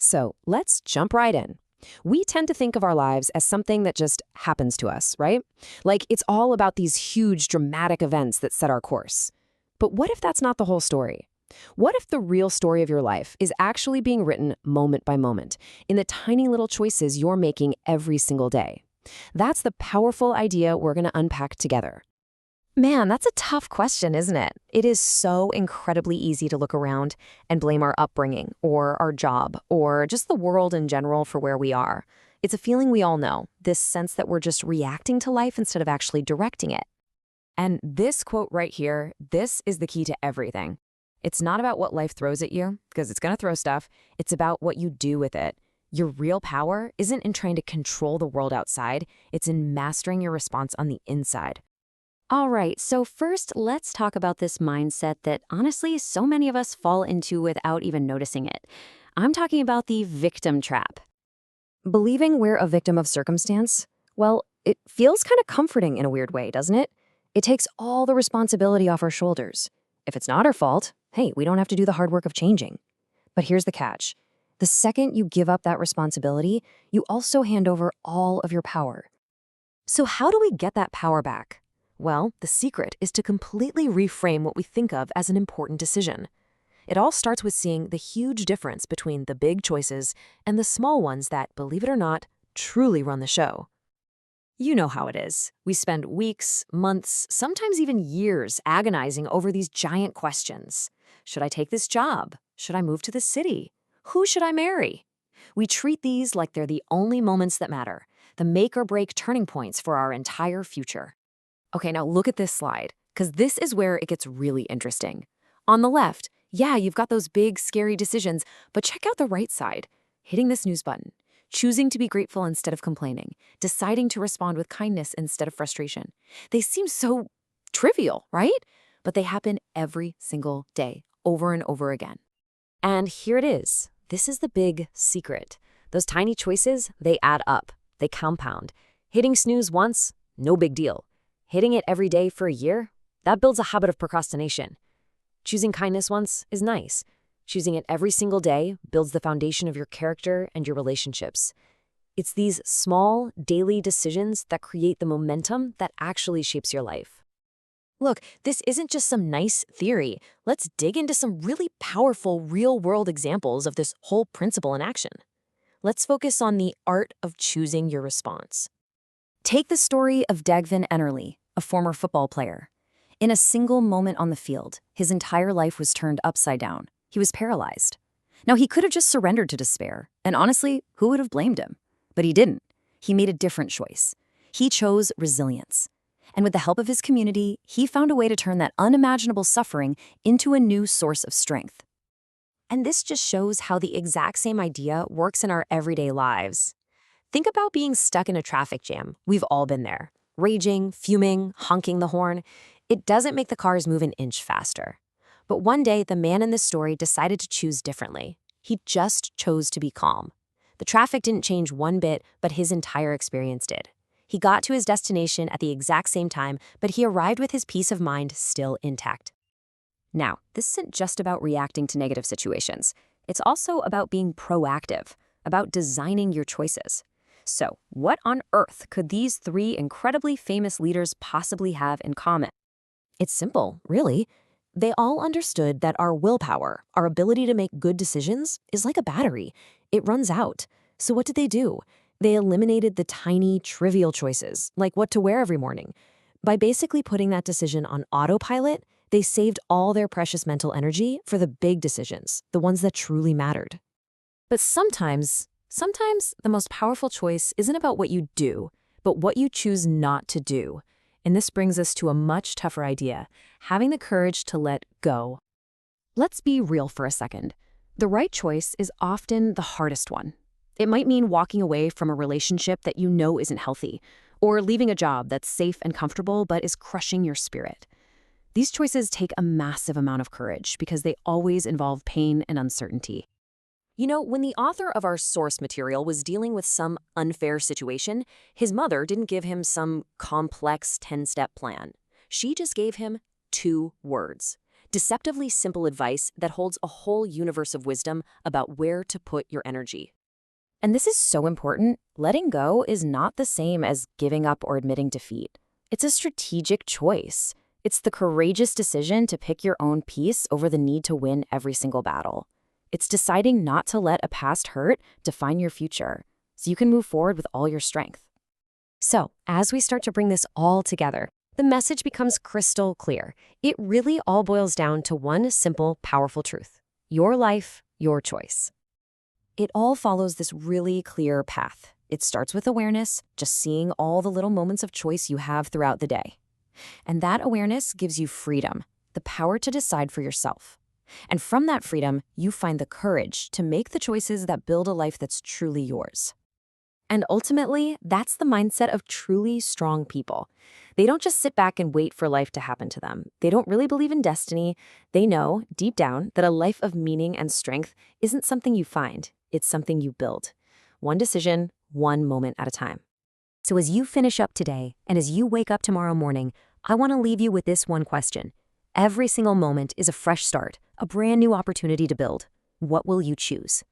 So let's jump right in. We tend to think of our lives as something that just happens to us, right? Like it's all about these huge, dramatic events that set our course. But what if that's not the whole story? What if the real story of your life is actually being written moment by moment, in the tiny little choices you're making every single day? That's the powerful idea we're going to unpack together. Man, that's a tough question, isn't it? It is so incredibly easy to look around and blame our upbringing or our job or just the world in general for where we are. It's a feeling we all know, this sense that we're just reacting to life instead of actually directing it. And this quote right here, this is the key to everything. It's not about what life throws at you, because it's going to throw stuff. It's about what you do with it. Your real power isn't in trying to control the world outside. It's in mastering your response on the inside. All right, so first, let's talk about this mindset that honestly, so many of us fall into without even noticing it. I'm talking about the victim trap. Believing we're a victim of circumstance? Well, it feels kind of comforting in a weird way, doesn't it? It takes all the responsibility off our shoulders. If it's not our fault, hey, we don't have to do the hard work of changing. But here's the catch. The second you give up that responsibility, you also hand over all of your power. So how do we get that power back? Well, the secret is to completely reframe what we think of as an important decision. It all starts with seeing the huge difference between the big choices and the small ones that, believe it or not, truly run the show. You know how it is. We spend weeks, months, sometimes even years agonizing over these giant questions. Should I take this job? Should I move to this city? Who should I marry? We treat these like they're the only moments that matter, the make or break turning points for our entire future. Okay, now look at this slide, because this is where it gets really interesting. On the left, yeah, you've got those big, scary decisions, but check out the right side. Hitting the snooze button, choosing to be grateful instead of complaining, deciding to respond with kindness instead of frustration. They seem so trivial, right? But they happen every single day, over and over again. And here it is. This is the big secret. Those tiny choices, they add up. They compound. Hitting snooze once, no big deal. Hitting it every day for a year, that builds a habit of procrastination. Choosing kindness once is nice. Choosing it every single day builds the foundation of your character and your relationships. It's these small, daily decisions that create the momentum that actually shapes your life. Look, this isn't just some nice theory. Let's dig into some really powerful real-world examples of this whole principle in action. Let's focus on the art of choosing your response. Take the story of Dagvin Enerly, a former football player. In a single moment on the field, his entire life was turned upside down. He was paralyzed. Now, he could have just surrendered to despair, and honestly, who would have blamed him? But he didn't. He made a different choice. He chose resilience. And with the help of his community, he found a way to turn that unimaginable suffering into a new source of strength. And this just shows how the exact same idea works in our everyday lives. Think about being stuck in a traffic jam. We've all been there. Raging, fuming, honking the horn. It doesn't make the cars move an inch faster. But one day, the man in this story decided to choose differently. He just chose to be calm. The traffic didn't change one bit, but his entire experience did. He got to his destination at the exact same time, but he arrived with his peace of mind still intact. Now, this isn't just about reacting to negative situations. It's also about being proactive, about designing your choices. So, what on earth could these three incredibly famous leaders possibly have in common? It's simple, really. They all understood that our willpower, our ability to make good decisions, is like a battery. It runs out. So what did they do? They eliminated the tiny, trivial choices, like what to wear every morning. By basically putting that decision on autopilot, they saved all their precious mental energy for the big decisions, the ones that truly mattered. But sometimes the most powerful choice isn't about what you do, but what you choose not to do. And this brings us to a much tougher idea, having the courage to let go. Let's be real for a second. The right choice is often the hardest one. It might mean walking away from a relationship that you know isn't healthy, or leaving a job that's safe and comfortable but is crushing your spirit. These choices take a massive amount of courage because they always involve pain and uncertainty. You know, when the author of our source material was dealing with some unfair situation, his mother didn't give him some complex 10-step plan. She just gave him 2 words. Deceptively simple advice that holds a whole universe of wisdom about where to put your energy. And this is so important. Letting go is not the same as giving up or admitting defeat. It's a strategic choice. It's the courageous decision to pick your own peace over the need to win every single battle. It's deciding not to let a past hurt define your future, so you can move forward with all your strength. So, as we start to bring this all together, the message becomes crystal clear. It really all boils down to one simple, powerful truth. Your life, your choice. It all follows this really clear path. It starts with awareness, just seeing all the little moments of choice you have throughout the day. And that awareness gives you freedom, the power to decide for yourself. And from that freedom, you find the courage to make the choices that build a life that's truly yours. And ultimately, that's the mindset of truly strong people. They don't just sit back and wait for life to happen to them. They don't really believe in destiny. They know, deep down, that a life of meaning and strength isn't something you find. It's something you build. One decision, one moment at a time. So as you finish up today, and as you wake up tomorrow morning, I want to leave you with this one question. Every single moment is a fresh start, a brand new opportunity to build. What will you choose?